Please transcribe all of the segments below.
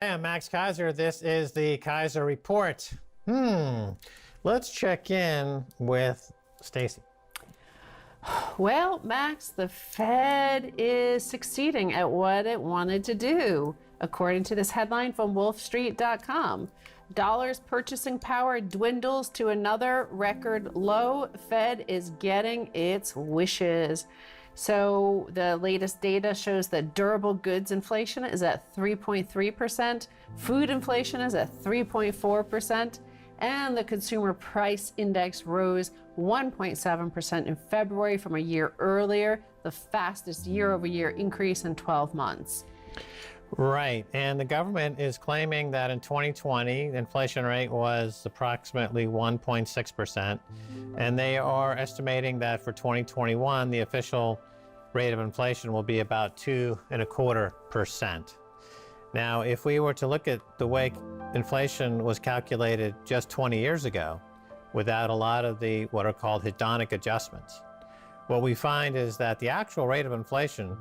Hey, I'm Max Keiser. This is the Keiser Report. Let's check in with Stacy. Well, Max, the Fed is succeeding at what it wanted to do, according to this headline from wolfstreet.com. Dollars purchasing power dwindles to another record low. Fed is getting its wishes. So the latest data shows that durable goods inflation is at 3.3%, food inflation is at 3.4%, and the consumer price index rose 1.7% in February from a year earlier, the fastest year-over-year increase in 12 months. Right, and the government is claiming that in 2020, the inflation rate was approximately 1.6%, and they are estimating that for 2021, the official rate of inflation will be about 2.25%. Now, if we were to look at the way inflation was calculated just 20 years ago, without a lot of the what are called hedonic adjustments, what we find is that the actual rate of inflation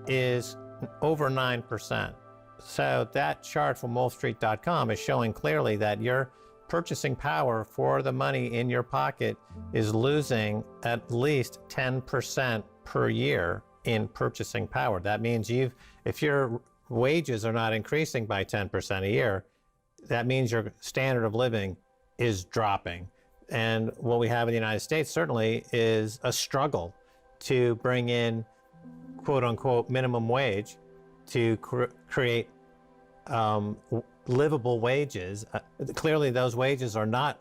is over 9%. So that chart from wolfstreet.com is showing clearly that your purchasing power for the money in your pocket is losing at least 10% per year in purchasing power. That means if your wages are not increasing by 10% a year, that means your standard of living is dropping. And what we have in the United States certainly is a struggle to bring in quote unquote minimum wage to create livable wages. Clearly those wages are not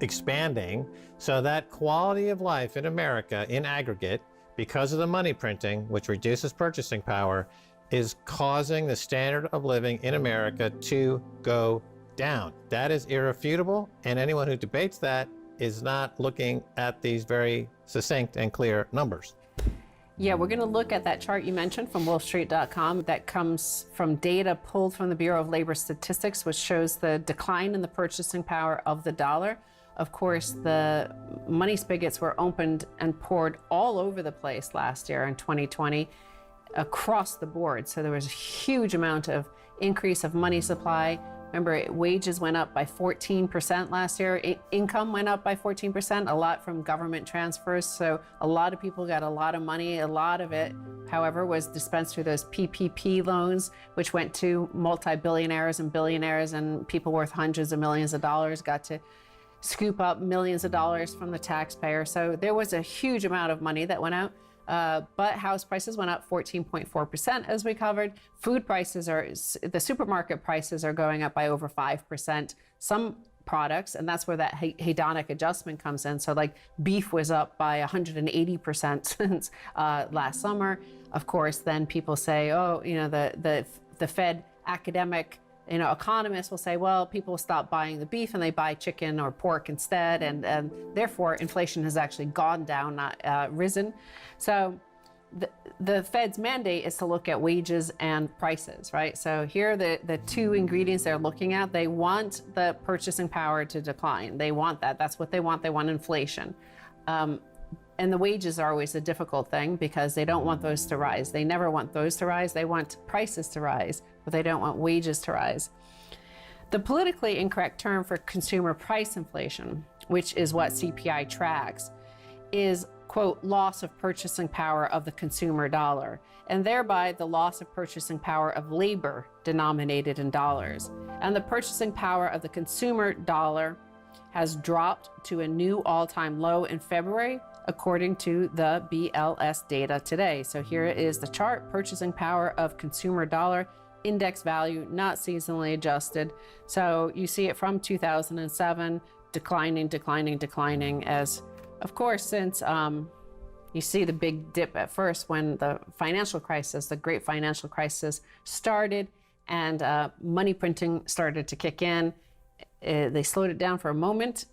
expanding, so that quality of life in America in aggregate, because of the money printing, which reduces purchasing power, is causing the standard of living in America to go down. That is irrefutable, and anyone who debates that is not looking at these very succinct and clear numbers. Yeah, we're going to look at that chart you mentioned from wolfstreet.com that comes from data pulled from the Bureau of Labor Statistics, which shows the decline in the purchasing power of the dollar. Of course, the money spigots were opened and poured all over the place last year in 2020 across the board. So there was a huge amount of increase of money supply. Remember, wages went up by 14% last year. Income went up by 14%, a lot from government transfers. So a lot of people got a lot of money. A lot of it, however, was dispensed through those PPP loans, which went to multi-billionaires and billionaires, and people worth hundreds of millions of dollars got to scoop up millions of dollars from the taxpayer. So there was a huge amount of money that went out. But house prices went up 14.4%, as we covered. Food prices the supermarket prices are going up by over 5%. Some products, and that's where that hedonic adjustment comes in. So like beef was up by 180% since last summer. Of course, then people say, oh, the Fed academic economists will say, well, people stop buying the beef and they buy chicken or pork instead, and therefore inflation has actually gone down, not risen. So the Fed's mandate is to look at wages and prices, right? So here are the two ingredients they're looking at. They want the purchasing power to decline. They want that. That's what they want. They want inflation. And the wages are always a difficult thing because they don't want those to rise. They never want those to rise. They want prices to rise, but they don't want wages to rise. The politically incorrect term for consumer price inflation, which is what CPI tracks, is, quote, loss of purchasing power of the consumer dollar, and thereby the loss of purchasing power of labor denominated in dollars. And the purchasing power of the consumer dollar has dropped to a new all-time low in February, according to the BLS data today. So here is the chart: purchasing power of consumer dollar, index value, not seasonally adjusted. So you see it from 2007, declining, as, of course, since you see the big dip at first when the great financial crisis started, and money printing started to kick in. They slowed it down for a moment,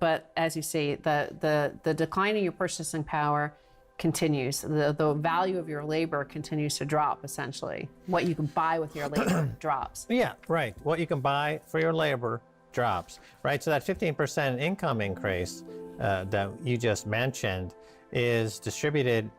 but as you see, the decline in your purchasing power continues. The value of your labor continues to drop, essentially. What you can buy with your labor drops. Yeah, right. What you can buy for your labor drops, right? So that 15% income increase that you just mentioned is distributed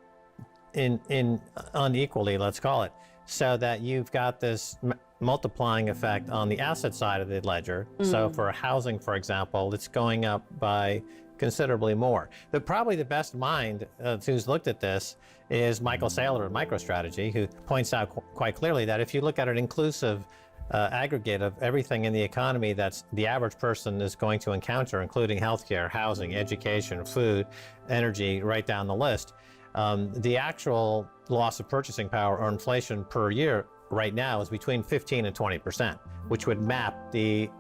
in unequally, let's call it, so that you've got this multiplying effect on the asset side of the ledger. So for housing, for example, it's going up by considerably more. But probably the best mind who's looked at this is Michael Saylor of MicroStrategy, who points out quite clearly that if you look at an inclusive aggregate of everything in the economy that's the average person is going to encounter, including healthcare, housing, education, food, energy, right down the list, the actual loss of purchasing power or inflation per year right now is between 15 and 20%, which would map the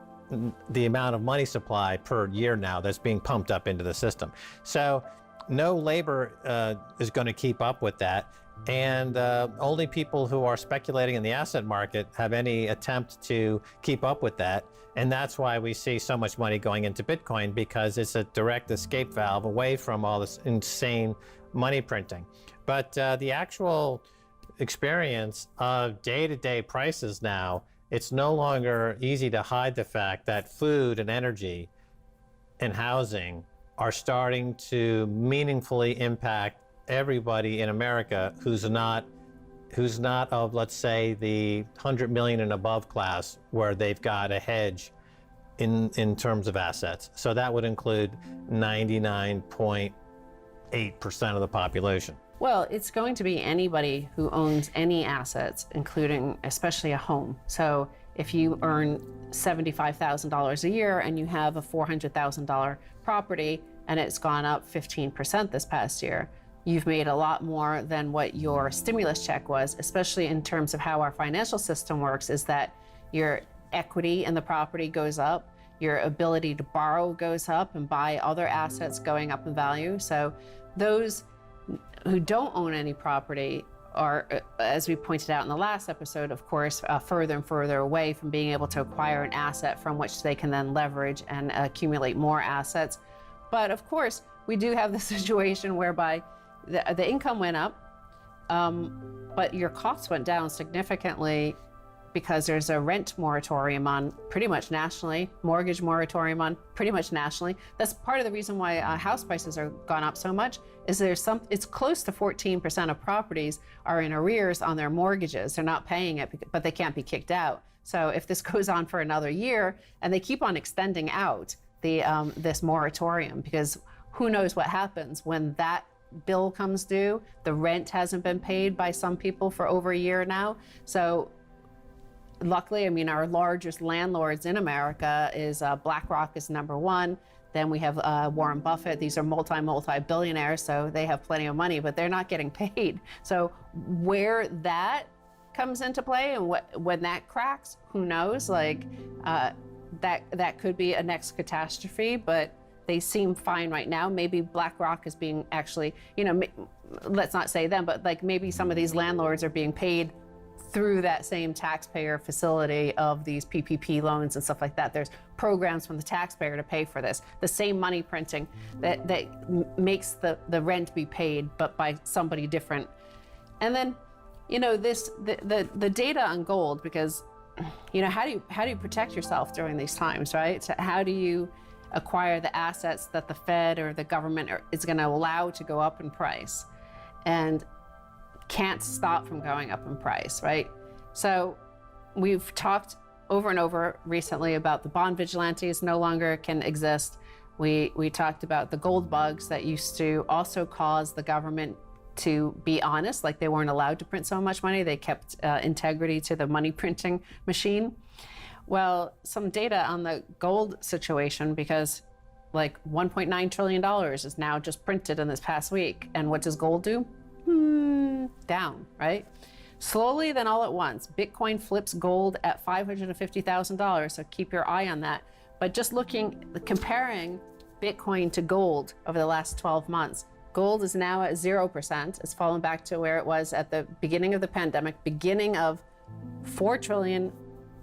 amount of money supply per year now that's being pumped up into the system. So no labor is going to keep up with that. And only people who are speculating in the asset market have any attempt to keep up with that. And that's why we see so much money going into Bitcoin, because it's a direct escape valve away from all this insane money printing. But the actual experience of day-to-day prices now, it's no longer easy to hide the fact that food and energy and housing are starting to meaningfully impact everybody in America who's not of, let's say, the 100 million and above class, where they've got a hedge in terms of assets. So that would include 99.8% of the population. Well, it's going to be anybody who owns any assets, including especially a home. So if you earn $75,000 a year and you have a $400,000 property and it's gone up 15% this past year, you've made a lot more than what your stimulus check was, especially in terms of how our financial system works, is that your equity in the property goes up, your ability to borrow goes up and buy other assets going up in value. So those who don't own any property are, as we pointed out in the last episode, of course, further and further away from being able to acquire an asset from which they can then leverage and accumulate more assets. But of course, we do have the situation whereby the income went up, but your costs went down significantly because there's a rent moratorium on pretty much nationally, mortgage moratorium on pretty much nationally. That's part of the reason why house prices are gone up so much, is it's close to 14% of properties are in arrears on their mortgages. They're not paying it, but they can't be kicked out. So if this goes on for another year, and they keep on extending out this moratorium, because who knows what happens when that bill comes due. The rent hasn't been paid by some people for over a year now. So luckily, I mean, our largest landlords in America is BlackRock is number one. Then we have Warren Buffett. These are multi-billionaires, so they have plenty of money, but they're not getting paid. So where that comes into play and when that cracks, who knows? Like that could be a next catastrophe, but they seem fine right now. Maybe BlackRock is being actually, let's not say them, but like maybe some of these landlords are being paid through that same taxpayer facility of these PPP loans and stuff like that. There's programs from the taxpayer to pay for this. The same money printing that makes the rent be paid, but by somebody different. And then, the data on gold, because, how do you protect yourself during these times, right? So how do you acquire the assets that the Fed or the government is going to allow to go up in price and can't stop from going up in price, right? So we've talked over and over recently about the bond vigilantes no longer can exist. We talked about the gold bugs that used to also cause the government to be honest, like they weren't allowed to print so much money. They kept integrity to the money printing machine. Well, some data on the gold situation, because like $1.9 trillion is now just printed in this past week. And what does gold do? Down, right? Slowly, then all at once. Bitcoin flips gold at $550,000, so keep your eye on that. But just comparing Bitcoin to gold over the last 12 months, gold is now at 0%. It's fallen back to where it was at the beginning of the pandemic, beginning of 4 trillion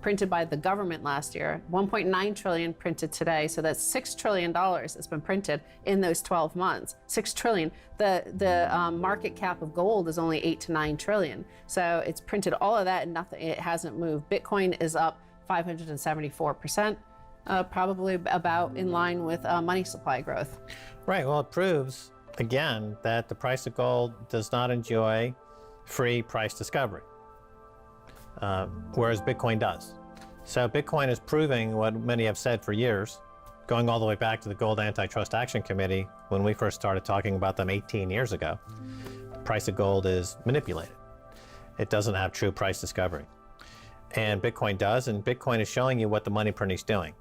printed by the government last year, 1.9 trillion printed today. So that's $6 trillion that's been printed in those 12 months. 6 trillion. The market cap of gold is only 8 to 9 trillion. So it's printed all of that and nothing. It hasn't moved. Bitcoin is up 574%, probably about in line with money supply growth. Right. Well, it proves again that the price of gold does not enjoy free price discovery. whereas Bitcoin does. So Bitcoin is proving what many have said for years, going all the way back to the Gold Antitrust Action Committee when we first started talking about them 18 years ago. The price of gold is manipulated. It doesn't have true price discovery. And Bitcoin does, and Bitcoin is showing you what the money printing is doing.